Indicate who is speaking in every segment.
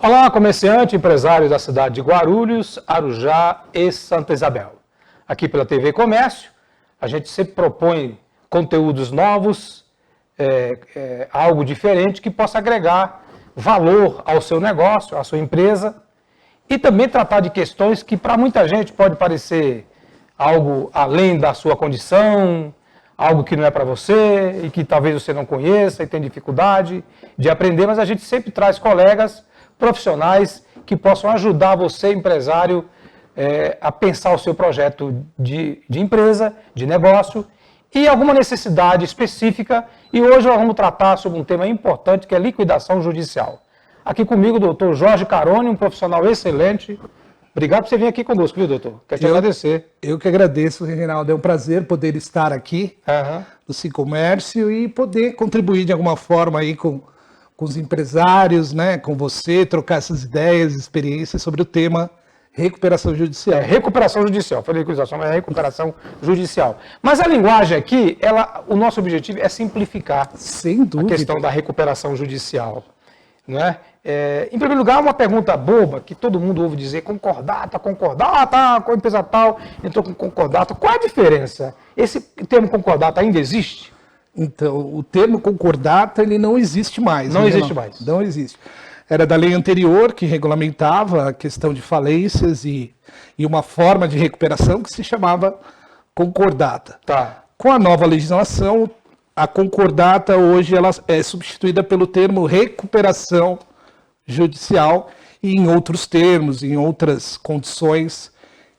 Speaker 1: Olá, comerciante, empresário da cidade de Guarulhos, Arujá e Santa Isabel. Aqui pela TV Comércio, a gente sempre propõe conteúdos novos, algo diferente que possa agregar valor ao seu negócio, à sua empresa e também tratar de questões que para muita gente pode parecer algo além da sua condição, algo que não é para você e que talvez você não conheça e tem dificuldade de aprender, mas a gente sempre traz colegas profissionais que possam ajudar você, empresário, a pensar o seu projeto de empresa, de negócio e alguma necessidade específica. E hoje nós vamos tratar sobre um tema importante que é liquidação judicial. Aqui comigo o doutor Jorge Carone, um profissional excelente. Obrigado por você vir aqui conosco, viu, doutor? Quero te agradecer.
Speaker 2: Eu que agradeço, Reginaldo. É um prazer poder estar aqui no Cicomércio e poder contribuir de alguma forma aí com os empresários, né, com você, trocar essas ideias, experiências sobre o tema recuperação judicial.
Speaker 1: Recuperação judicial. Falei liquidação, mas é recuperação judicial. Mas a linguagem aqui, o nosso objetivo é simplificar
Speaker 2: Sem dúvida.
Speaker 1: A questão da recuperação judicial. Não é? Em primeiro lugar, uma pergunta boba que todo mundo ouve dizer, concordata, com a empresa tal, entrou com concordata. Qual a diferença? Esse termo concordata ainda existe?
Speaker 2: Então, o termo concordata, ele não existe mais.
Speaker 1: Não existe mais.
Speaker 2: Não existe. Era da lei anterior que regulamentava a questão de falências e uma forma de recuperação que se chamava concordata.
Speaker 1: Tá.
Speaker 2: Com a nova legislação, a concordata hoje ela é substituída pelo termo recuperação judicial e em outros termos, em outras condições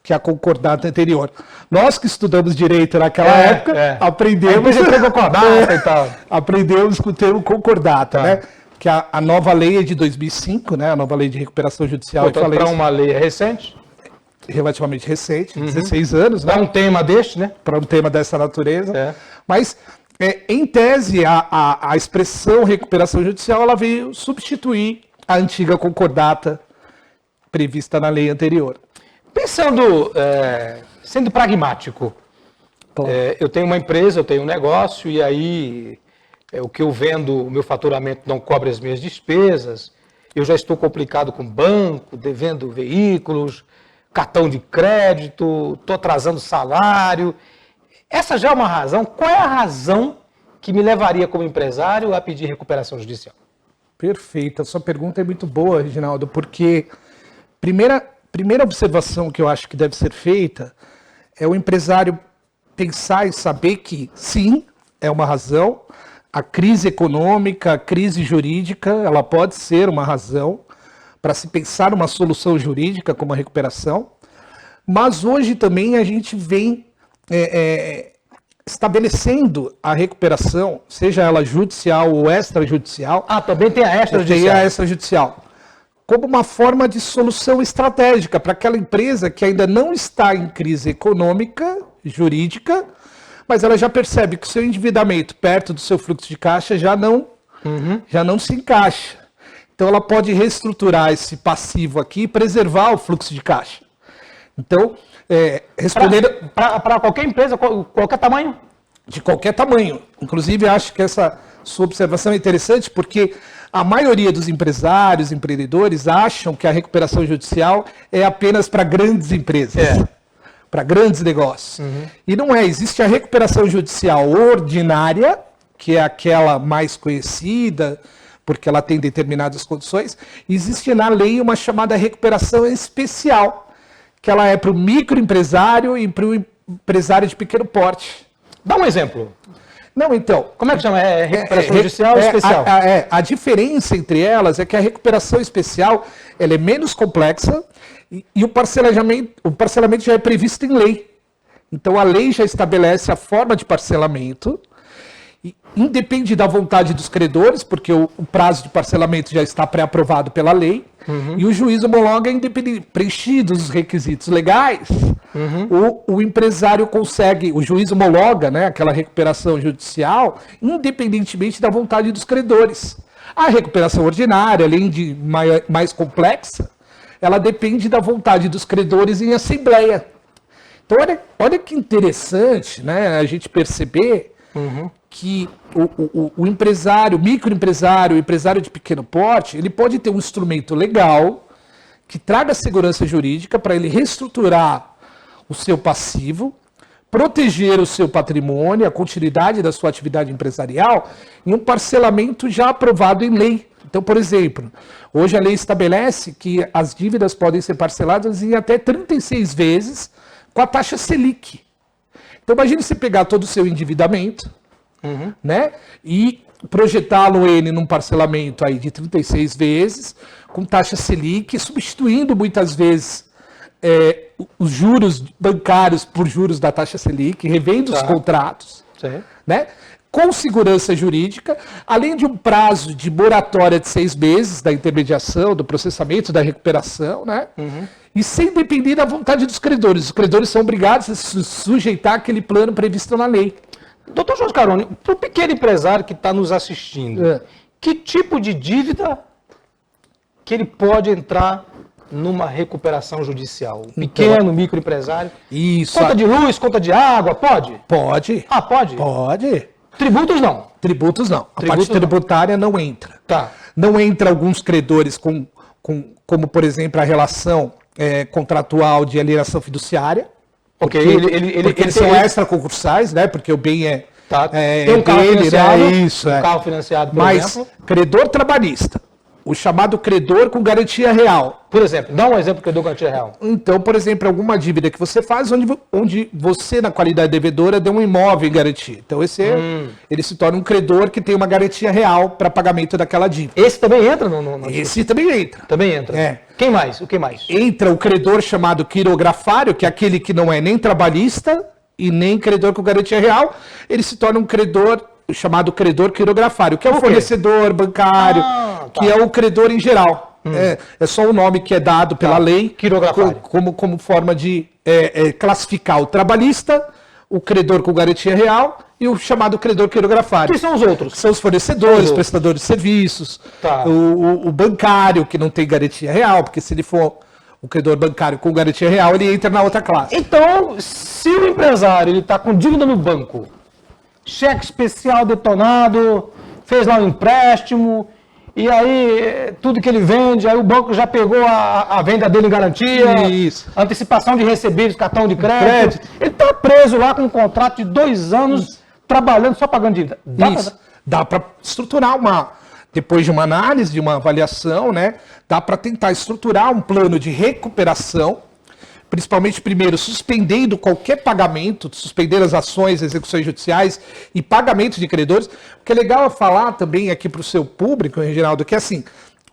Speaker 2: que a concordata anterior. Nós que estudamos direito naquela época, aprendemos
Speaker 1: concordata e tal.
Speaker 2: Aprendemos com o termo concordata, né? Que a nova lei é de 2005, né? A nova lei de recuperação judicial.
Speaker 1: Então, para uma lei recente?
Speaker 2: Relativamente recente, 16 anos, né?
Speaker 1: Para um tema deste, né?
Speaker 2: Para um tema dessa natureza. Mas, em tese, a expressão recuperação judicial, ela veio substituir a antiga concordata prevista na lei anterior.
Speaker 1: Pensando, sendo pragmático, eu tenho uma empresa, eu tenho um negócio, e aí o que eu vendo, o meu faturamento não cobre as minhas despesas, eu já estou complicado com banco, devendo veículos, cartão de crédito, estou atrasando salário. Essa já é uma razão. Qual é a razão que me levaria como empresário a pedir recuperação judicial?
Speaker 2: Perfeito. A sua pergunta é muito boa, Reginaldo, porque primeira observação que eu acho que deve ser feita é o empresário pensar e saber que, sim, é uma razão. A crise econômica, a crise jurídica, ela pode ser uma razão para se pensar uma solução jurídica como a recuperação. Mas hoje também a gente vem estabelecendo a recuperação, seja ela judicial ou extrajudicial.
Speaker 1: Também tem a extrajudicial.
Speaker 2: Tem a extrajudicial. Como uma forma de solução estratégica para aquela empresa que ainda não está em crise econômica, jurídica, mas ela já percebe que o seu endividamento perto do seu fluxo de caixa já não se encaixa. Então ela pode reestruturar esse passivo aqui e preservar o fluxo de caixa. Então, respondendo...
Speaker 1: Para qualquer empresa, qualquer tamanho?
Speaker 2: De qualquer tamanho. Inclusive, acho que essa sua observação é interessante porque a maioria dos empresários, empreendedores, acham que a recuperação judicial é apenas para grandes empresas, para grandes negócios. E não é. Existe a recuperação judicial ordinária, que é aquela mais conhecida, porque ela tem determinadas condições. Existe na lei uma chamada recuperação especial, que ela é para o microempresário e para o empresário de pequeno porte.
Speaker 1: Dá um exemplo.
Speaker 2: Não, então...
Speaker 1: Como é que chama? Recuperação judicial ou especial?
Speaker 2: A diferença entre elas é que a recuperação especial ela é menos complexa e o parcelamento já é previsto em lei. Então, a lei já estabelece a forma de parcelamento, e independe da vontade dos credores, porque o prazo de parcelamento já está pré-aprovado pela lei, e o juiz homologa preenchidos os requisitos legais, o empresário consegue, o juiz homologa, né, aquela recuperação judicial, independentemente da vontade dos credores. A recuperação ordinária, além de mais complexa, ela depende da vontade dos credores em assembleia. Então, olha que interessante, né, a gente perceber que o empresário, o microempresário, o empresário de pequeno porte, ele pode ter um instrumento legal que traga segurança jurídica para ele reestruturar o seu passivo, proteger o seu patrimônio, a continuidade da sua atividade empresarial, em um parcelamento já aprovado em lei. Então, por exemplo, hoje a lei estabelece que as dívidas podem ser parceladas em até 36 vezes com a taxa Selic. Então, imagine você pegar todo o seu endividamento, né, e projetá-lo ele num parcelamento aí de 36 vezes, com taxa Selic, substituindo muitas vezes os juros bancários por juros da taxa Selic, revendo os contratos, né, com segurança jurídica, além de um prazo de moratória de 6 meses da intermediação, do processamento, da recuperação, né, e sem depender da vontade dos credores. Os credores são obrigados a se sujeitar àquele plano previsto na lei.
Speaker 1: Doutor Jorge Caroni, para o pequeno empresário que está nos assistindo, que tipo de dívida que ele pode entrar numa recuperação judicial? Pequeno, microempresário.
Speaker 2: Isso.
Speaker 1: Conta de luz, conta de água, pode?
Speaker 2: Pode.
Speaker 1: Ah, pode?
Speaker 2: Pode.
Speaker 1: Tributos não?
Speaker 2: Tributos não. A parte tributária não entra.
Speaker 1: Tá.
Speaker 2: Não entra alguns credores como, por exemplo, a relação contratual de alienação fiduciária.
Speaker 1: Ok,
Speaker 2: porque eles são extraconcursais, né? Porque o bem
Speaker 1: tem um carro financiado,
Speaker 2: né? Isso,
Speaker 1: um carro financiado, por
Speaker 2: Mas
Speaker 1: exemplo.
Speaker 2: credor trabalhista, o chamado credor com garantia real.
Speaker 1: Por exemplo, dá um exemplo que eu dou garantia real.
Speaker 2: Então, por exemplo, alguma dívida que você faz onde você, na qualidade devedora, deu um imóvel em garantia. Então, ele se torna um credor que tem uma garantia real para pagamento daquela dívida.
Speaker 1: Esse também entra
Speaker 2: Esse também entra.
Speaker 1: Também entra. Quem mais? O que mais?
Speaker 2: Entra o credor chamado quirografário, que é aquele que não é nem trabalhista e nem credor com garantia real. Ele se torna um credor chamado credor quirografário, que é o fornecedor bancário, que é o credor em geral. É só o nome que é dado pela lei como forma de classificar o trabalhista, o credor com garantia real e o chamado credor quirografário.
Speaker 1: Que são os outros?
Speaker 2: São os fornecedores, prestadores de serviços, o bancário que não tem garantia real, porque se ele for o credor bancário com garantia real, ele entra na outra classe.
Speaker 1: Então, se o empresário está com dívida no banco, cheque especial detonado, fez lá um empréstimo, e aí tudo que ele vende, aí o banco já pegou a venda dele em garantia, antecipação de recebíveis, cartão de crédito. Ele está preso lá com um contrato de 2 anos, trabalhando só pagando dívida.
Speaker 2: Dá para estruturar depois de uma análise, de uma avaliação, né? Dá para tentar estruturar um plano de recuperação, principalmente, primeiro, suspendendo qualquer pagamento, suspender as ações, execuções judiciais e pagamento de credores. O que é legal falar também aqui para o seu público, Reginaldo, que é assim,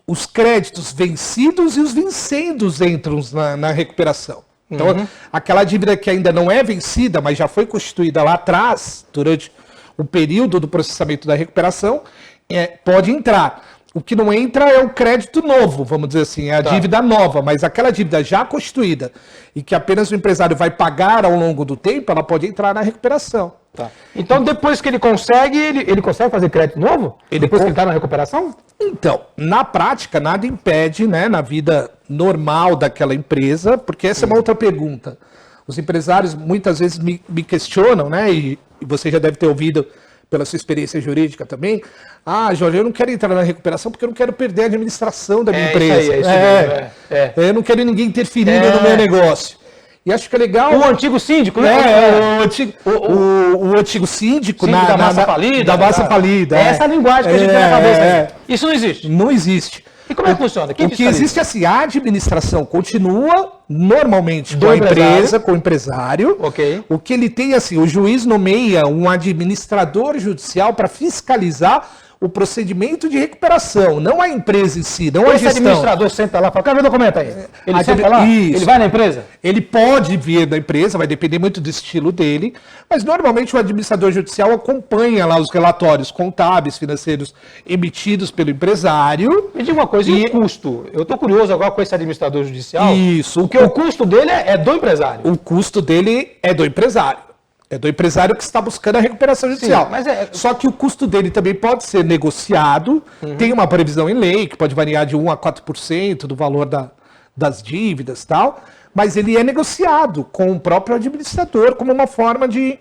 Speaker 2: os créditos vencidos e os vincendos entram na recuperação. Então, aquela dívida que ainda não é vencida, mas já foi constituída lá atrás, durante o período do processamento da recuperação, pode entrar. O que não entra é o crédito novo, vamos dizer assim, é a dívida nova, mas aquela dívida já constituída e que apenas o empresário vai pagar ao longo do tempo, ela pode entrar na recuperação.
Speaker 1: Então, depois que ele consegue fazer crédito novo? Depois que ele está na recuperação?
Speaker 2: Então, na prática, nada impede, né, na vida normal daquela empresa, porque essa é uma outra pergunta. Os empresários muitas vezes me questionam, né, e você já deve ter ouvido pela sua experiência jurídica também. Ah, Jorge, eu não quero entrar na recuperação porque eu não quero perder a administração da minha empresa. Eu não quero ninguém interferindo no meu negócio. E acho que é legal...
Speaker 1: O antigo síndico, né?
Speaker 2: O antigo síndico
Speaker 1: da massa falida.
Speaker 2: Da massa falida.
Speaker 1: Essa é a linguagem que a gente tem na cabeça. Isso não existe.
Speaker 2: Não existe.
Speaker 1: E como é que funciona?
Speaker 2: O que existe é assim, a administração continua normalmente com a empresa, com o empresário. O que ele tem assim, o juiz nomeia um administrador judicial para fiscalizar o procedimento de recuperação, não a empresa em si, não a gestão. Esse
Speaker 1: administrador senta lá e fala, quer ver o documento aí? Ele senta lá? Ele vai na empresa?
Speaker 2: Ele pode vir da empresa, vai depender muito do estilo dele, mas normalmente o administrador judicial acompanha lá os relatórios contábeis, financeiros emitidos pelo empresário.
Speaker 1: Me diga uma coisa, e o custo? Eu estou curioso agora com esse administrador judicial.
Speaker 2: Isso.
Speaker 1: Porque o custo dele é do empresário.
Speaker 2: O custo dele é do empresário. É do empresário que está buscando a recuperação judicial.
Speaker 1: Mas
Speaker 2: Só que o custo dele também pode ser negociado. Tem uma previsão em lei que pode variar de 1% a 4% do valor das dívidas e tal. Mas ele é negociado com o próprio administrador como uma forma de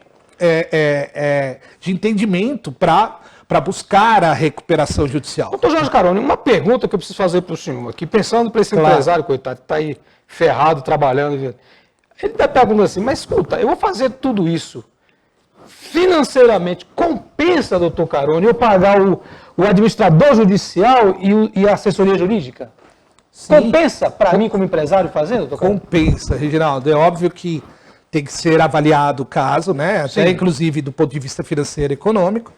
Speaker 2: de entendimento para buscar a recuperação judicial.
Speaker 1: Doutor Jorge Caroni, uma pergunta que eu preciso fazer para o senhor aqui, pensando para esse empresário, coitado, que está aí ferrado, trabalhando. Ele está perguntando assim, mas escuta, eu vou fazer tudo isso financeiramente, compensa, doutor Caroni, eu pagar o administrador judicial e a assessoria jurídica? Sim. Compensa para mim como empresário fazer, doutor Caroni?
Speaker 2: Compensa, Reginaldo. É óbvio que tem que ser avaliado o caso, né? Até inclusive do ponto de vista financeiro e econômico.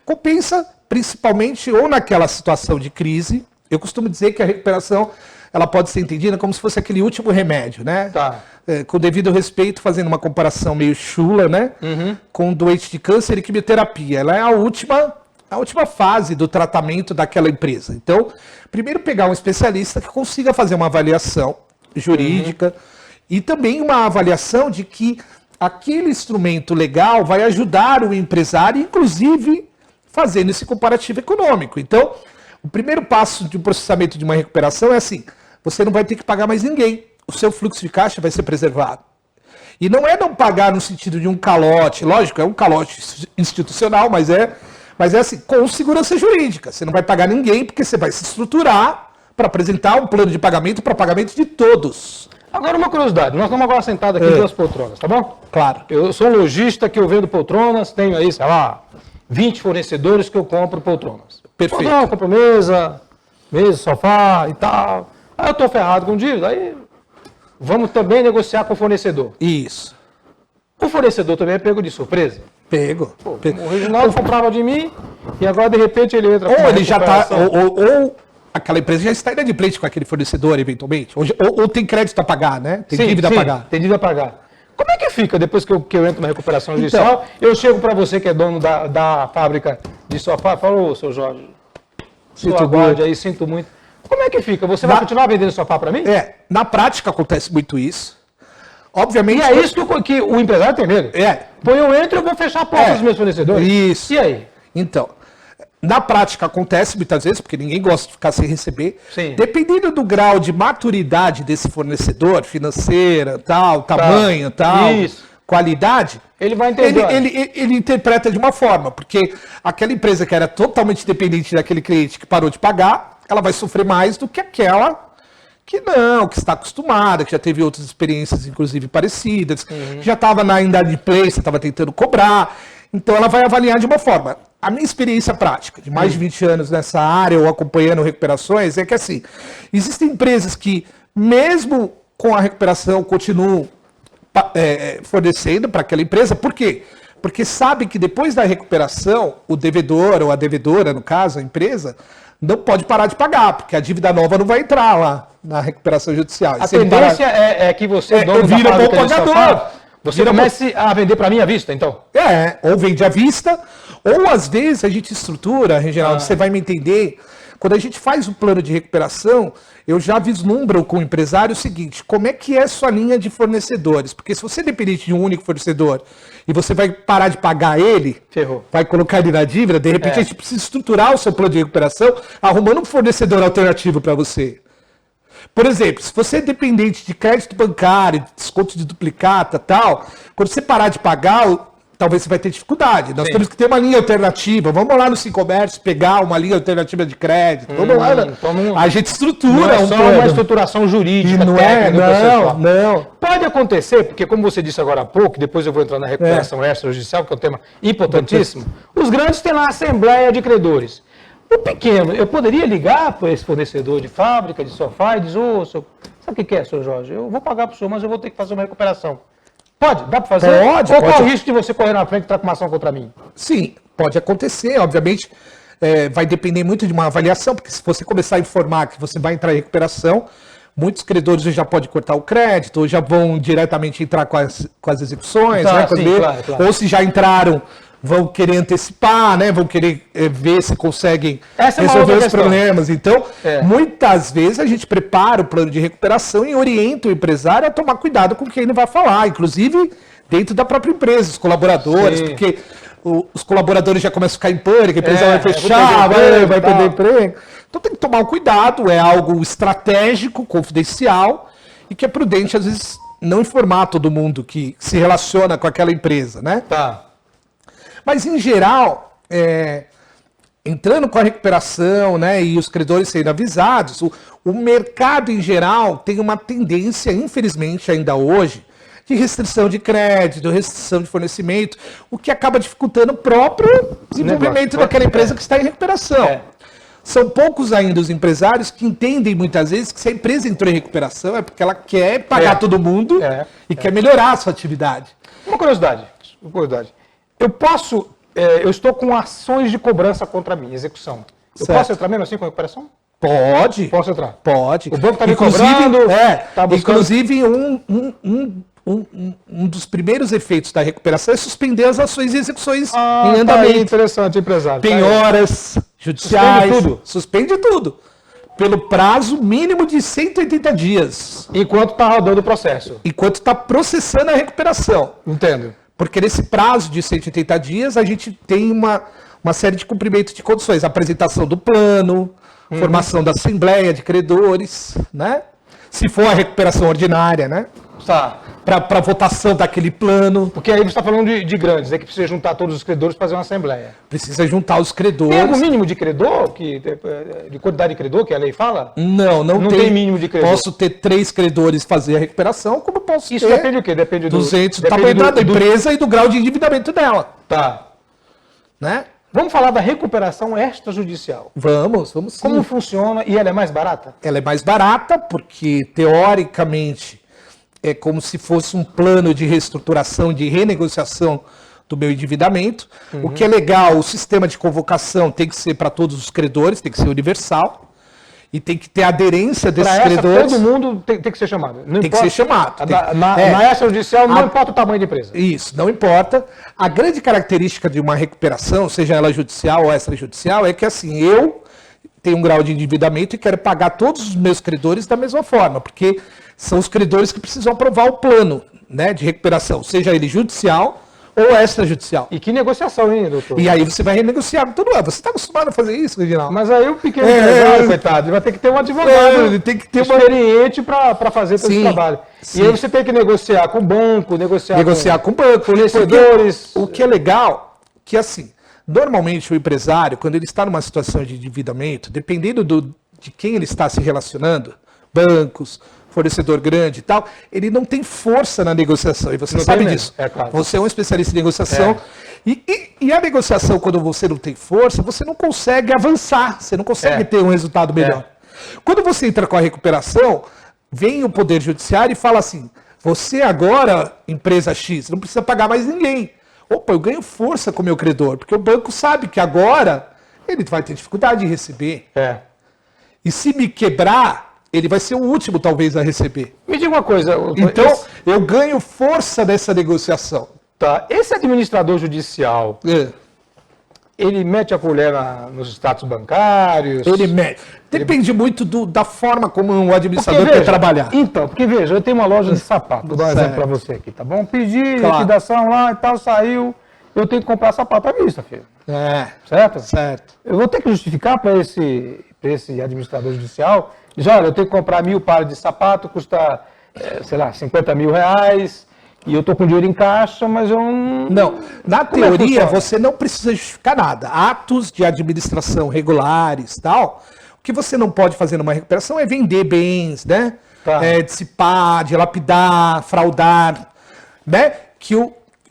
Speaker 2: Compensa principalmente ou naquela situação de crise. Eu costumo dizer que a recuperação ela pode ser entendida como se fosse aquele último remédio, né?
Speaker 1: Tá.
Speaker 2: Com devido respeito, fazendo uma comparação meio chula, né? Com doente de câncer e quimioterapia. Ela é a última fase do tratamento daquela empresa. Então, primeiro pegar um especialista que consiga fazer uma avaliação jurídica e também uma avaliação de que aquele instrumento legal vai ajudar o empresário, inclusive fazendo esse comparativo econômico. Então, o primeiro passo de um processamento de uma recuperação é assim, você não vai ter que pagar mais ninguém. O seu fluxo de caixa vai ser preservado. E não é não pagar no sentido de um calote, lógico, é um calote institucional, mas é assim, com segurança jurídica. Você não vai pagar ninguém porque você vai se estruturar para apresentar um plano de pagamento para pagamento de todos.
Speaker 1: Agora uma curiosidade, nós estamos agora sentados aqui em duas poltronas, tá bom?
Speaker 2: Claro.
Speaker 1: Eu sou um lojista que eu vendo poltronas, tenho aí, sei lá, 20 fornecedores que eu compro poltronas.
Speaker 2: Perfeito.
Speaker 1: Eu compro mesa, sofá e tal. Aí eu estou ferrado com dívida, aí vamos também negociar com o fornecedor.
Speaker 2: Isso.
Speaker 1: O fornecedor também é pego de surpresa.
Speaker 2: Pego.
Speaker 1: O Reginaldo comprava de mim e agora de repente ele entra
Speaker 2: com ele já está ou aquela empresa já está inadimplente com aquele fornecedor eventualmente, ou tem crédito a pagar, né? Tem dívida a pagar.
Speaker 1: Tem dívida a pagar. Como é que fica depois que eu entro na recuperação judicial? Então, eu chego para você que é dono da fábrica de sofá, falo, ô, seu Jorge, sinto muito aí, sinto muito. Como é que fica? Você vai continuar vendendo sofá para mim?
Speaker 2: Na prática acontece muito isso. Obviamente.
Speaker 1: E é isso que o empresário tem medo. Pois eu entro e eu vou fechar a porta dos meus fornecedores.
Speaker 2: Isso.
Speaker 1: E aí?
Speaker 2: Então, na prática acontece muitas vezes, porque ninguém gosta de ficar sem receber.
Speaker 1: Sim.
Speaker 2: Dependendo do grau de maturidade desse fornecedor, financeira, tal, tamanho, tal, qualidade,
Speaker 1: ele vai entender.
Speaker 2: Ele interpreta de uma forma, porque aquela empresa que era totalmente dependente daquele cliente que parou de pagar, ela vai sofrer mais do que aquela que está acostumada, que já teve outras experiências, inclusive, parecidas, que já estava na inadimplência, estava tentando cobrar. Então, ela vai avaliar de uma forma. A minha experiência prática, de mais de 20 anos nessa área, ou acompanhando recuperações, é que, assim, existem empresas que, mesmo com a recuperação, continuam fornecendo para aquela empresa. Por quê? Porque sabe que depois da recuperação, o devedor, ou a devedora, no caso, a empresa, não pode parar de pagar, porque a dívida nova não vai entrar lá na recuperação judicial.
Speaker 1: A tendência é que você, dono da fábrica de sofá, você comece a vender para mim à vista, então?
Speaker 2: Ou vende à vista, ou às vezes a gente estrutura, Reginaldo, você vai me entender, quando a gente faz o plano de recuperação, eu já vislumbro com o empresário o seguinte, como é que é a sua linha de fornecedores? Porque se você é dependente de um único fornecedor e você vai parar de pagar ele,
Speaker 1: ferrou,
Speaker 2: vai colocar ele na dívida, de repente a gente precisa estruturar o seu plano de recuperação arrumando um fornecedor alternativo para você. Por exemplo, se você é dependente de crédito bancário, desconto de duplicata, tal, quando você parar de pagar, talvez você vai ter dificuldade. Nós temos que ter uma linha alternativa. Vamos lá no Sincomércio pegar uma linha alternativa de crédito. Vamos lá. A gente estrutura
Speaker 1: não é só uma estruturação jurídica,
Speaker 2: não
Speaker 1: técnica,
Speaker 2: não.
Speaker 1: Pode acontecer, porque como você disse agora há pouco, depois eu vou entrar na recuperação extrajudicial, que é um tema importantíssimo, os grandes têm lá a assembleia de credores. O pequeno, eu poderia ligar para esse fornecedor de fábrica, de sofá, e dizer, sabe o que é, senhor Jorge? Eu vou pagar para o senhor, mas eu vou ter que fazer uma recuperação. Pode? Dá para fazer?
Speaker 2: Pode.
Speaker 1: Ou qual é o risco de você correr na frente e entrar com uma ação contra mim?
Speaker 2: Sim, pode acontecer. Obviamente, vai depender muito de uma avaliação, porque se você começar a informar que você vai entrar em recuperação, muitos credores já podem cortar o crédito, ou já vão diretamente entrar com as execuções, né? Claro. Ou se já entraram, vão querer antecipar, né? Vão querer ver se conseguem resolver os problemas. Então, muitas vezes a gente prepara o plano de recuperação e orienta o empresário a tomar cuidado com quem ele vai falar, inclusive dentro da própria empresa, os colaboradores, porque os colaboradores já começam a ficar em pânico, a empresa vai fechar, vai perder emprego. Então tem que tomar um cuidado, é algo estratégico, confidencial, e que é prudente, às vezes, não informar todo mundo que se relaciona com aquela empresa, né?
Speaker 1: Tá.
Speaker 2: Mas, em geral, entrando com a recuperação, né, e os credores sendo avisados, o mercado, em geral, tem uma tendência, infelizmente, ainda hoje, de restrição de crédito, restrição de fornecimento, o que acaba dificultando o próprio desenvolvimento daquela empresa que está em recuperação. São poucos ainda os empresários que entendem muitas vezes que se a empresa entrou em recuperação é porque ela quer pagar todo mundo e quer melhorar a sua atividade.
Speaker 1: Uma curiosidade. Eu estou com ações de cobrança contra a minha execução. Eu posso entrar mesmo assim com a recuperação?
Speaker 2: Pode.
Speaker 1: Posso entrar?
Speaker 2: Pode.
Speaker 1: O banco está me cobrando.
Speaker 2: Tá buscando... Inclusive, um dos primeiros efeitos da recuperação é suspender as ações e execuções em andamento.
Speaker 1: Interessante, empresário.
Speaker 2: Penhoras judiciais. Suspende tudo. Pelo prazo mínimo de 180 dias.
Speaker 1: Enquanto está rodando o processo.
Speaker 2: Enquanto está processando a recuperação.
Speaker 1: Entendo.
Speaker 2: Porque nesse prazo de 180 dias a gente tem uma série de cumprimentos de condições. Apresentação do plano, formação da assembleia de credores, né? Se for a recuperação ordinária, né?
Speaker 1: Tá.
Speaker 2: Para votação daquele plano.
Speaker 1: Porque aí você está falando de grandes, que precisa juntar todos os credores para fazer uma assembleia.
Speaker 2: Precisa juntar os credores.
Speaker 1: Tem algum mínimo de credor, de quantidade de credor que a lei fala?
Speaker 2: Não tem
Speaker 1: mínimo de credor.
Speaker 2: Posso ter 3 credores fazer a recuperação, como posso ter...
Speaker 1: Isso depende do quê? Depende do...
Speaker 2: 200, do tamanho da empresa e do grau de endividamento dela.
Speaker 1: Tá.
Speaker 2: Né?
Speaker 1: Vamos falar da recuperação extrajudicial.
Speaker 2: Vamos sim.
Speaker 1: Como funciona e ela é mais barata?
Speaker 2: Ela é mais barata porque, teoricamente, é como se fosse um plano de reestruturação, de renegociação do meu endividamento. O que é legal, o sistema de convocação tem que ser para todos os credores, tem que ser universal. E tem que ter aderência desses credores.
Speaker 1: Todo mundo tem que ser chamado. Não
Speaker 2: tem
Speaker 1: importa,
Speaker 2: que ser chamado.
Speaker 1: Na extrajudicial não importa o tamanho da empresa.
Speaker 2: Isso, não importa. A grande característica de uma recuperação, seja ela judicial ou extrajudicial, é que assim, eu tenho um grau de endividamento e quero pagar todos os meus credores da mesma forma, porque são os credores que precisam aprovar o plano, né, de recuperação, seja ele judicial ou extrajudicial.
Speaker 1: E que negociação, hein, doutor?
Speaker 2: E aí você vai renegociar com todo mundo. Você está acostumado a fazer isso, Reginaldo?
Speaker 1: Mas aí o pequeno empresário, coitado, ele vai ter que ter um advogado
Speaker 2: ele tem que ter
Speaker 1: experiente para fazer todo esse trabalho.
Speaker 2: Sim.
Speaker 1: E aí você tem que negociar com o banco, negociar
Speaker 2: com o banco,
Speaker 1: fornecedores.
Speaker 2: O que é legal, que assim, normalmente o empresário, quando ele está numa situação de endividamento, dependendo de quem ele está se relacionando, bancos, fornecedor grande e tal, ele não tem força na negociação, e você não sabe disso.
Speaker 1: Claro.
Speaker 2: Você é um especialista em negociação, e a negociação, quando você não tem força, você não consegue avançar, você não consegue ter um resultado melhor. Quando você entra com a recuperação, vem o Poder Judiciário e fala assim, você agora, empresa X, não precisa pagar mais ninguém. Opa, eu ganho força com o meu credor, porque o banco sabe que agora ele vai ter dificuldade de receber. E se me quebrar, ele vai ser o último, talvez, a receber.
Speaker 1: Me diga uma coisa.
Speaker 2: Então, eu ganho força nessa negociação.
Speaker 1: Tá. Esse administrador judicial, ele mete a colher nos status bancários?
Speaker 2: Ele mete. Depende muito da forma como o administrador quer trabalhar.
Speaker 1: Então, porque veja, eu tenho uma loja de sapato. Vou dar um exemplo para você aqui, tá bom? Pedi liquidação lá e tal, saiu. Eu tenho que comprar sapato à vista, filho. Certo?
Speaker 2: Certo.
Speaker 1: Eu vou ter que justificar para esse administrador judicial. Diz, olha, eu tenho que comprar 1000 pares de sapato, custa, sei lá, 50 mil reais, e eu estou com dinheiro em caixa, mas eu não...
Speaker 2: Não, na teoria você não precisa justificar nada. Atos de administração regulares, tal, o que você não pode fazer numa recuperação é vender bens, né? Dissipar, dilapidar, fraudar, né?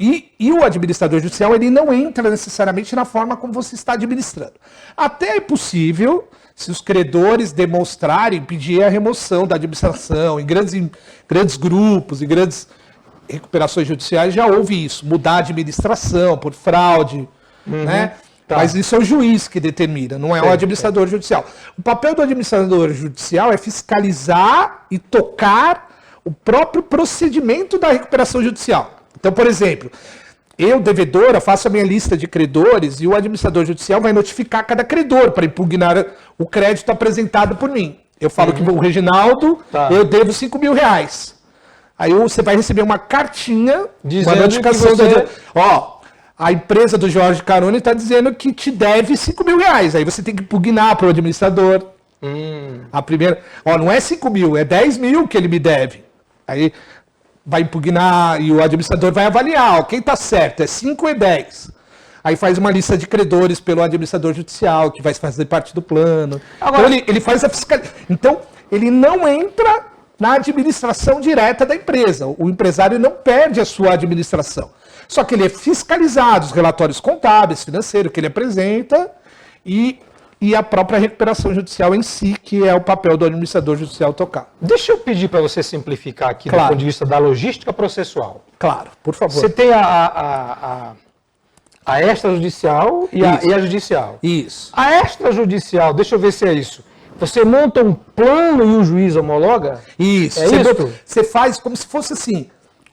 Speaker 2: E o administrador judicial, ele não entra necessariamente na forma como você está administrando. Até é possível, se os credores demonstrarem, pedir a remoção da administração, em grandes grupos, em grandes recuperações judiciais, já houve isso. Mudar a administração por fraude, né? Mas isso é o juiz que determina, não é o administrador judicial. O papel do administrador judicial é fiscalizar e tocar o próprio procedimento da recuperação judicial. Então, por exemplo, eu, devedora, faço a minha lista de credores e o administrador judicial vai notificar cada credor para impugnar o crédito apresentado por mim. Eu falo que o Reginaldo, eu devo 5 mil reais. Aí você vai receber uma cartinha, uma notificação. A empresa do Jorge Carone está dizendo que te deve 5 mil reais. Aí você tem que impugnar para o administrador. A primeira, não é 5 mil, é 10 mil que ele me deve. Aí vai impugnar e o administrador vai avaliar, quem está certo, é 5 ou é 10. Aí faz uma lista de credores pelo administrador judicial, que vai fazer parte do plano.
Speaker 1: Agora,
Speaker 2: então ele faz a fiscalização. Então, ele não entra na administração direta da empresa. O empresário não perde a sua administração. Só que ele é fiscalizado, os relatórios contábeis, financeiros que ele apresenta e a própria recuperação judicial em si, que é o papel do administrador judicial tocar.
Speaker 1: Deixa eu pedir para você simplificar aqui
Speaker 2: Claro.
Speaker 1: do ponto de vista da logística processual.
Speaker 2: Claro, por favor.
Speaker 1: Você tem a extrajudicial e a judicial.
Speaker 2: Isso.
Speaker 1: A extrajudicial, deixa eu ver se é isso. Você monta um plano e o juiz homologa?
Speaker 2: Isso.
Speaker 1: É isso?
Speaker 2: Você faz como se fosse assim,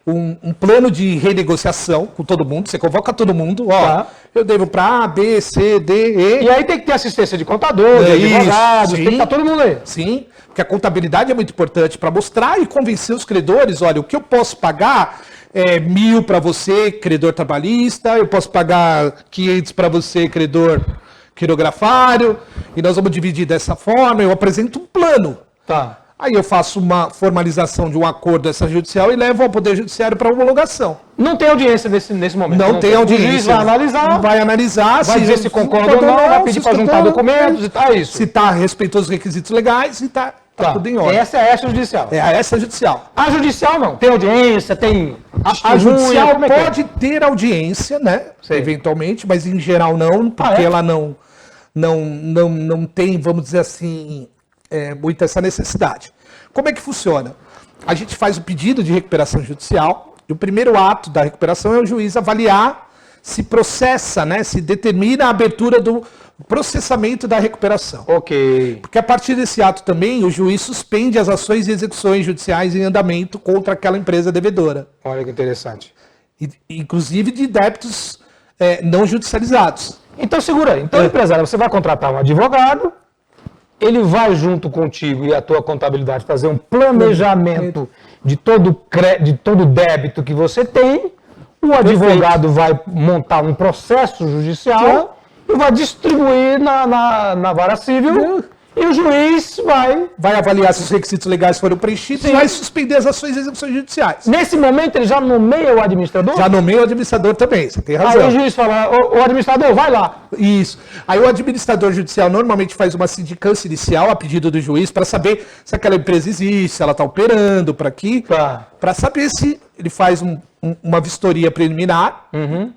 Speaker 2: um plano de renegociação com todo mundo. Você convoca todo mundo. Ó,
Speaker 1: Tá.
Speaker 2: eu devo para A, B, C, D, E.
Speaker 1: E aí tem que ter assistência de contador, de
Speaker 2: Isso,
Speaker 1: advogados,
Speaker 2: sim.
Speaker 1: tem que estar todo mundo aí.
Speaker 2: Sim, porque a contabilidade é muito importante para mostrar e convencer os credores. Olha, o que eu posso pagar é 1.000 para você, credor trabalhista. Eu posso pagar 500 para você, credor quirografário. E nós vamos dividir dessa forma. Eu apresento um plano.
Speaker 1: Tá.
Speaker 2: Aí eu faço uma formalização de um acordo extrajudicial e levo ao Poder Judiciário para homologação.
Speaker 1: Não tem audiência nesse momento.
Speaker 2: Não tem audiência.
Speaker 1: O juiz vai analisar,
Speaker 2: Vai analisar,
Speaker 1: vai dizer se concorda ou não, vai pedir para juntar documentos e tal, isso.
Speaker 2: Se está respeitando os requisitos legais e está tudo em ordem.
Speaker 1: Essa é a extrajudicial.
Speaker 2: É a extrajudicial.
Speaker 1: A judicial não. Tem audiência, tem
Speaker 2: A
Speaker 1: testemunha,
Speaker 2: judicial
Speaker 1: como é que é?
Speaker 2: pode ter audiência, né?
Speaker 1: Sei.
Speaker 2: Eventualmente, mas em geral não, porque
Speaker 1: é?
Speaker 2: ela não tem, vamos dizer assim, muito essa necessidade. Como é que funciona? A gente faz o pedido de recuperação judicial e o primeiro ato da recuperação é o juiz avaliar se processa, né? Se determina a abertura do processamento da recuperação.
Speaker 1: Ok.
Speaker 2: Porque a partir desse ato também, o juiz suspende as ações e execuções judiciais em andamento contra aquela empresa devedora.
Speaker 1: Olha que interessante.
Speaker 2: Inclusive de débitos não judicializados.
Speaker 1: Então segura aí. Então, empresário, você vai contratar um advogado, ele vai junto contigo e a tua contabilidade fazer um planejamento de todo débito que você tem, o advogado vai montar um processo judicial e vai distribuir na vara civil e o juiz vai
Speaker 2: avaliar se os requisitos legais foram preenchidos e vai suspender as ações e execuções judiciais.
Speaker 1: Nesse momento ele já nomeia o administrador?
Speaker 2: Já nomeia o administrador também, você tem razão.
Speaker 1: Aí o juiz fala, o administrador, vai lá.
Speaker 2: Isso. Aí o administrador judicial normalmente faz uma sindicância inicial a pedido do juiz para saber se aquela empresa existe, se ela está operando para aqui,
Speaker 1: Tá.
Speaker 2: para saber se ele faz uma vistoria preliminar,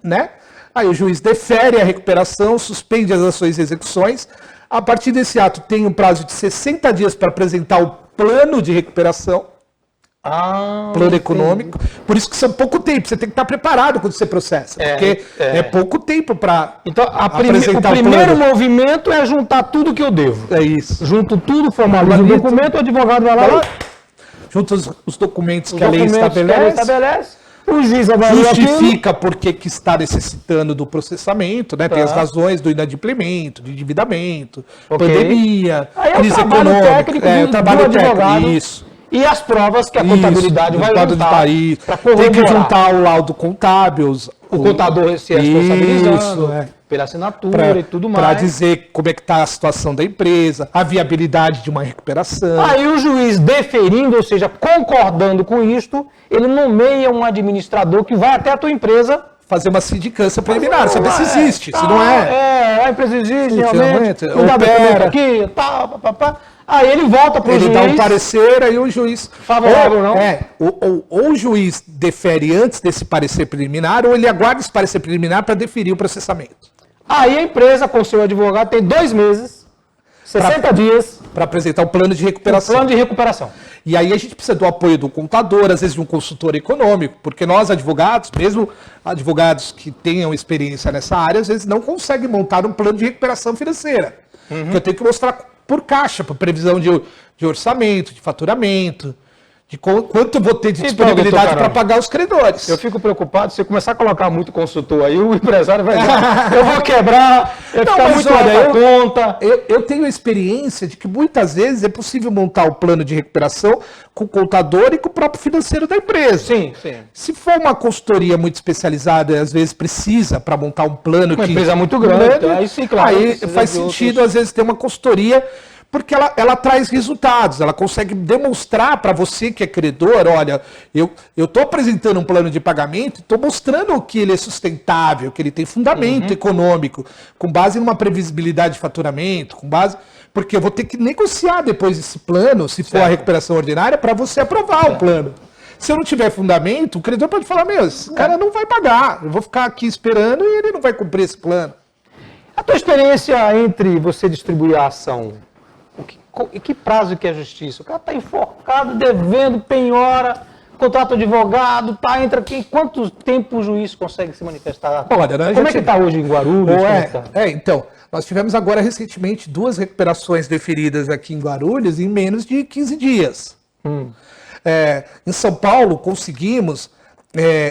Speaker 2: né? Aí o juiz defere a recuperação, suspende as ações e execuções. A partir desse ato tem um prazo de 60 dias para apresentar o plano de recuperação, plano econômico. Por isso que são pouco tempo, você tem que estar preparado quando você processa, porque é pouco tempo para
Speaker 1: Então,
Speaker 2: apresentar
Speaker 1: o primeiro
Speaker 2: plano.
Speaker 1: movimento é juntar tudo que eu devo.
Speaker 2: É isso.
Speaker 1: Junto tudo, formalizo o
Speaker 2: Formalizo.
Speaker 1: documento, o advogado vai lá,
Speaker 2: Junto os documentos
Speaker 1: os
Speaker 2: que a lei
Speaker 1: documentos que a lei estabelece, o juiz avalia aquilo.
Speaker 2: justifica por que está necessitando do processamento, né? Tem as razões do inadimplemento, de endividamento,
Speaker 1: Ok.
Speaker 2: pandemia,
Speaker 1: Aí é o
Speaker 2: crise
Speaker 1: trabalho
Speaker 2: econômica,
Speaker 1: técnico
Speaker 2: o
Speaker 1: do
Speaker 2: trabalho
Speaker 1: advogado.
Speaker 2: técnico, isso.
Speaker 1: E as provas que a contabilidade vai
Speaker 2: resultado de
Speaker 1: juntar.
Speaker 2: Paris.
Speaker 1: pra
Speaker 2: Tem que
Speaker 1: corroborar.
Speaker 2: juntar o laudo contábil,
Speaker 1: O contador se responsabilizando
Speaker 2: Isso,
Speaker 1: pela assinatura e tudo
Speaker 2: para
Speaker 1: mais.
Speaker 2: dizer como é que está a situação da empresa, a viabilidade de uma recuperação.
Speaker 1: Aí o juiz deferindo, ou seja, concordando com isto, ele nomeia um administrador que vai até a tua empresa.
Speaker 2: Fazer uma sindicância preliminar, saber se existe, se não
Speaker 1: A empresa existe,
Speaker 2: Se
Speaker 1: realmente.
Speaker 2: realmente,
Speaker 1: Me dá
Speaker 2: opera.
Speaker 1: documento aqui, tal, papapá. Aí ele volta para o
Speaker 2: ele
Speaker 1: juiz.
Speaker 2: dá um parecer, aí o juiz.
Speaker 1: Favorável, não?
Speaker 2: Ou o juiz defere antes desse parecer preliminar, ou ele aguarda esse parecer preliminar para deferir o processamento.
Speaker 1: Aí a empresa, com seu advogado, tem 2 meses, 60 dias,
Speaker 2: Para apresentar o plano de recuperação.
Speaker 1: plano de recuperação.
Speaker 2: E aí a gente precisa do apoio do contador, às vezes de um consultor econômico, porque nós advogados, mesmo advogados que tenham experiência nessa área, às vezes não conseguem montar um plano de recuperação financeira. Que eu tenho que mostrar por caixa, por previsão de orçamento, de faturamento, de quanto eu vou ter de
Speaker 1: Então,
Speaker 2: disponibilidade
Speaker 1: doutor
Speaker 2: para
Speaker 1: Carol,
Speaker 2: pagar os credores.
Speaker 1: Eu fico preocupado, se eu começar a colocar muito consultor aí, o empresário vai dizer, eu vou quebrar, eu vou ficar
Speaker 2: mas
Speaker 1: muito
Speaker 2: olha,
Speaker 1: alta conta.
Speaker 2: Eu tenho a experiência de que muitas vezes é possível montar o plano de recuperação com o contador e com o próprio financeiro da empresa.
Speaker 1: Sim, sim.
Speaker 2: Se for uma consultoria muito especializada, às vezes precisa para montar um plano
Speaker 1: Uma empresa muito grande, então aí sim, claro,
Speaker 2: Aí
Speaker 1: precisa
Speaker 2: faz
Speaker 1: de
Speaker 2: sentido,
Speaker 1: outros.
Speaker 2: às vezes, ter uma consultoria porque ela traz resultados, ela consegue demonstrar para você que é credor, olha, eu estou apresentando um plano de pagamento, estou mostrando que ele é sustentável, que ele tem fundamento econômico, com base numa previsibilidade de faturamento, com base... Porque eu vou ter que negociar depois esse plano, se for a recuperação ordinária, para você aprovar o plano. Se eu não tiver fundamento, o credor pode falar, meu, esse cara não vai pagar, eu vou ficar aqui esperando e ele não vai cumprir esse plano.
Speaker 1: A tua experiência entre você distribuir a ação, em que prazo que é a justiça? O cara está enforcado, devendo, penhora, contrata advogado, entra aqui. Em quanto tempo o juiz consegue se manifestar?
Speaker 2: Olha, né,
Speaker 1: como é que está hoje em Guarulhos?
Speaker 2: Então, nós tivemos agora recentemente 2 recuperações deferidas aqui em Guarulhos em menos de 15 dias. Em São Paulo, conseguimos,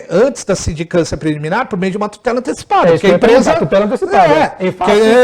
Speaker 2: antes da sindicância preliminar, por meio de uma tutela antecipada.
Speaker 1: Porque a empresa... tutela antecipada.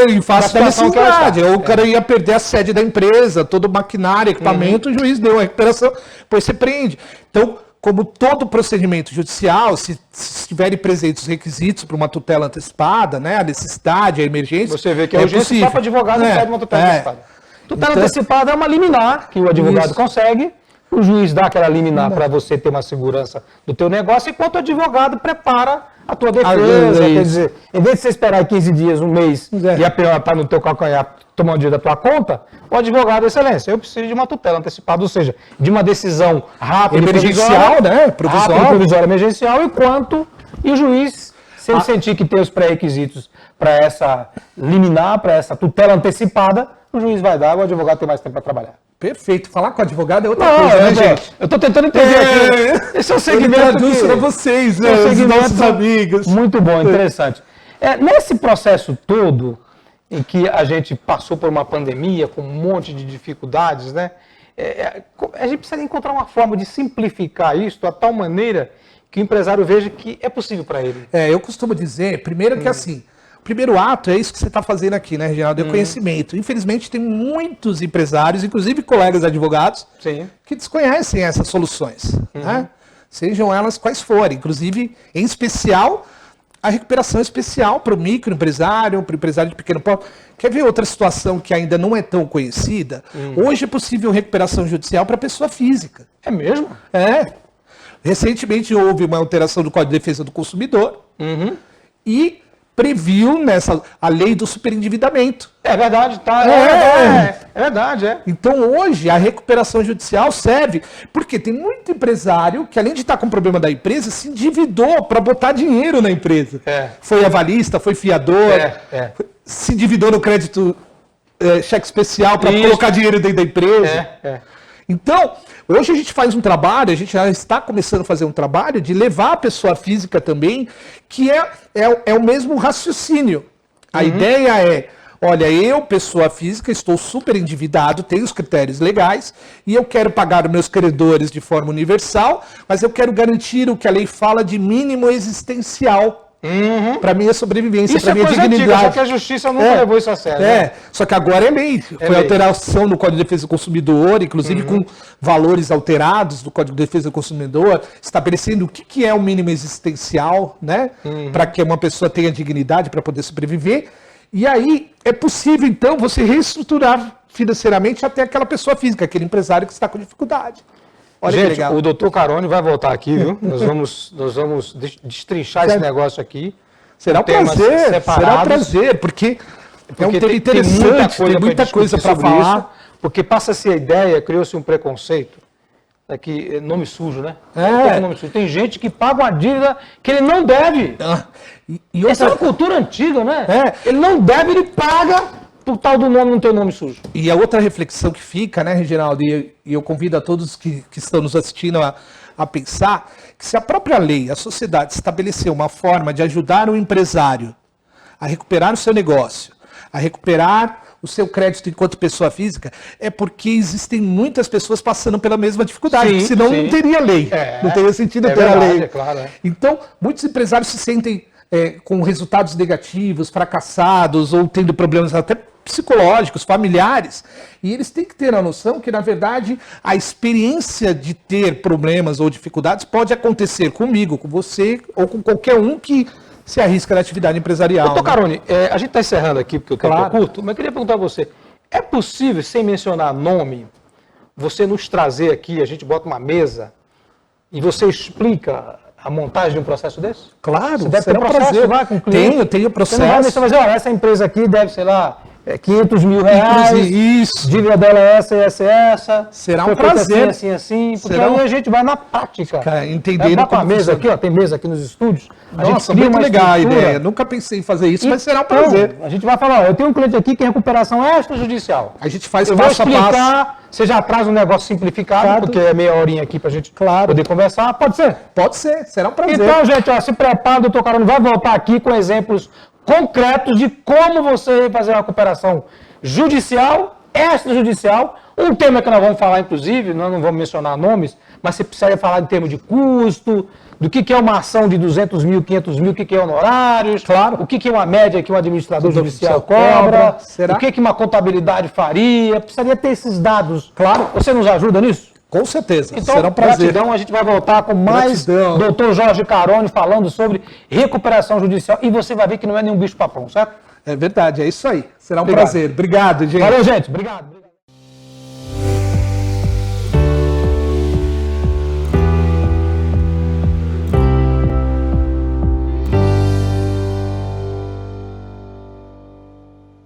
Speaker 2: Em face da necessidade. O cara ia perder a sede da empresa, todo o maquinário, equipamento, o juiz deu a recuperação, depois você prende. Então, como todo procedimento judicial, se estiverem presentes os requisitos para uma tutela antecipada, né, a necessidade, a emergência...
Speaker 1: Você vê que é urgência só para advogado não pede uma tutela antecipada. Tutela antecipada é uma liminar que o advogado consegue. O juiz dá aquela liminar para você ter uma segurança do teu negócio, enquanto o advogado prepara a tua defesa. Quer dizer, em vez de você esperar 15 dias, um mês, e a pior está no teu calcanhar tomar um dia da tua conta, o advogado, excelência, eu preciso de uma tutela antecipada, ou seja, de uma decisão rápida,
Speaker 2: emergencial, né?
Speaker 1: Provisória, emergencial, e o juiz, se ele sentir que tem os pré-requisitos para essa liminar, para essa tutela antecipada, o juiz vai dar, o advogado tem mais tempo para trabalhar.
Speaker 2: Perfeito. Falar com o advogado é outra coisa, né, gente?
Speaker 1: Eu estou tentando entender aqui. Esse é o segmento
Speaker 2: para vocês, né? Os nossos amigos.
Speaker 1: Muito bom, interessante. Nesse processo todo, em que a gente passou por uma pandemia, com um monte de dificuldades, né? A gente precisa encontrar uma forma de simplificar isso de tal maneira que o empresário veja que é possível para ele.
Speaker 2: Eu costumo dizer, primeiro que assim, o primeiro ato é isso que você está fazendo aqui, né, Reginaldo? É o conhecimento. Infelizmente, tem muitos empresários, inclusive colegas advogados, que desconhecem essas soluções, né? Sejam elas quais forem. Inclusive, em especial, a recuperação especial para o microempresário, para o empresário de pequeno porte. Quer ver outra situação que ainda não é tão conhecida? Hoje é possível recuperação judicial para pessoa física.
Speaker 1: É mesmo?
Speaker 2: Recentemente houve uma alteração do Código de Defesa do Consumidor e previu a lei do superendividamento.
Speaker 1: É verdade, é verdade.
Speaker 2: Então hoje a recuperação judicial serve, porque tem muito empresário que além de estar com problema da empresa, se endividou para botar dinheiro na empresa. Foi avalista, foi fiador, se endividou no crédito cheque especial para colocar dinheiro dentro da empresa. Então, hoje a gente faz um trabalho, a gente já está começando a fazer um trabalho de levar a pessoa física também, que é o mesmo raciocínio. A ideia é, olha, eu, pessoa física, estou super endividado, tenho os critérios legais, e eu quero pagar os meus credores de forma universal, mas eu quero garantir o que a lei fala de mínimo existencial. Para minha sobrevivência, para minha dignidade.
Speaker 1: Antiga, só que a justiça nunca levou isso a sério.
Speaker 2: Só que agora é lei. Foi alteração no Código de Defesa do Consumidor, inclusive com valores alterados do Código de Defesa do Consumidor, estabelecendo o que é o mínimo existencial, né? Para que uma pessoa tenha dignidade para poder sobreviver. E aí é possível, então, você reestruturar financeiramente até aquela pessoa física, aquele empresário que está com dificuldade.
Speaker 1: Olha, gente, o doutor Carone vai voltar aqui, viu? Nós vamos destrinchar esse negócio aqui.
Speaker 2: Será um prazer, porque é um tema interessante, tem muita coisa para falar.
Speaker 1: Isso, porque passa-se a ideia, criou-se um preconceito, que nome sujo, né? Nome sujo. Tem gente que paga uma dívida que ele não deve. Essa é uma cultura antiga, né? Ele não deve, ele paga por tal do nome não ter nome sujo.
Speaker 2: E a outra reflexão que fica, né, Reginaldo, e eu convido a todos que estão nos assistindo a pensar, que se a própria lei, a sociedade estabeleceu uma forma de ajudar o empresário a recuperar o seu negócio, a recuperar o seu crédito enquanto pessoa física, é porque existem muitas pessoas passando pela mesma dificuldade, senão não teria lei, não teria sentido ter a lei.
Speaker 1: Claro,
Speaker 2: Então, muitos empresários se sentem com resultados negativos, fracassados, ou tendo problemas até psicológicos, familiares, e eles têm que ter a noção que, na verdade, a experiência de ter problemas ou dificuldades pode acontecer comigo, com você, ou com qualquer um que se arrisca na atividade empresarial.
Speaker 1: Doutor Carone, a gente está encerrando aqui, porque o tempo é curto, mas eu queria perguntar a você, É possível, sem mencionar nome, você nos trazer aqui, a gente bota uma mesa e você explica a montagem de um processo desse?
Speaker 2: Claro,
Speaker 1: você deve
Speaker 2: será
Speaker 1: ter
Speaker 2: um
Speaker 1: processo
Speaker 2: prazer.
Speaker 1: lá com o cliente.
Speaker 2: Tenho processo.
Speaker 1: Você não vai mencionar, mas olha, essa empresa aqui deve, sei lá, 500 mil reais,
Speaker 2: Isso.
Speaker 1: dívida dela é essa.
Speaker 2: Será um
Speaker 1: foi feito
Speaker 2: prazer.
Speaker 1: Assim, porque
Speaker 2: Será
Speaker 1: aí a gente vai na prática.
Speaker 2: Entendendo
Speaker 1: bota uma
Speaker 2: como
Speaker 1: mesa
Speaker 2: funciona.
Speaker 1: aqui, ó, tem mesa aqui nos estúdios. A gente
Speaker 2: Nossa,
Speaker 1: cria
Speaker 2: muito
Speaker 1: uma
Speaker 2: legal a
Speaker 1: estrutura.
Speaker 2: ideia. Nunca pensei em fazer isso, mas será um
Speaker 1: Então,
Speaker 2: prazer.
Speaker 1: a gente vai falar, ó, eu tenho um cliente aqui que é recuperação extrajudicial.
Speaker 2: A gente faz
Speaker 1: Eu vou
Speaker 2: passo a passo.
Speaker 1: explicar, você já traz um negócio simplificado, porque é meia horinha aqui pra gente poder conversar. Pode ser?
Speaker 2: Pode ser, será um prazer.
Speaker 1: Então, gente, ó, se prepara, o doutor Carone vai voltar aqui com exemplos concretos de como você vai fazer uma recuperação judicial, extrajudicial, um tema que nós vamos falar, inclusive, nós não vamos mencionar nomes, mas você precisaria falar em termos de custo, do que é uma ação de 200 mil, 500 mil, o que é honorários,
Speaker 2: Claro.
Speaker 1: o que é uma média que um administrador judicial
Speaker 2: cobra,
Speaker 1: cobra,
Speaker 2: será?
Speaker 1: o que uma contabilidade faria, precisaria ter esses dados.
Speaker 2: Claro.
Speaker 1: Você nos ajuda nisso?
Speaker 2: Com certeza,
Speaker 1: Então,
Speaker 2: será um prazer.
Speaker 1: gratidão, a gente vai voltar com mais
Speaker 2: Gratidão.
Speaker 1: doutor Jorge Carone falando sobre recuperação judicial e você vai ver que não é nenhum bicho papão, certo?
Speaker 2: É verdade, é isso aí. Será um
Speaker 1: Obrigado.
Speaker 2: prazer. Obrigado, gente.
Speaker 1: Valeu, gente. Obrigado.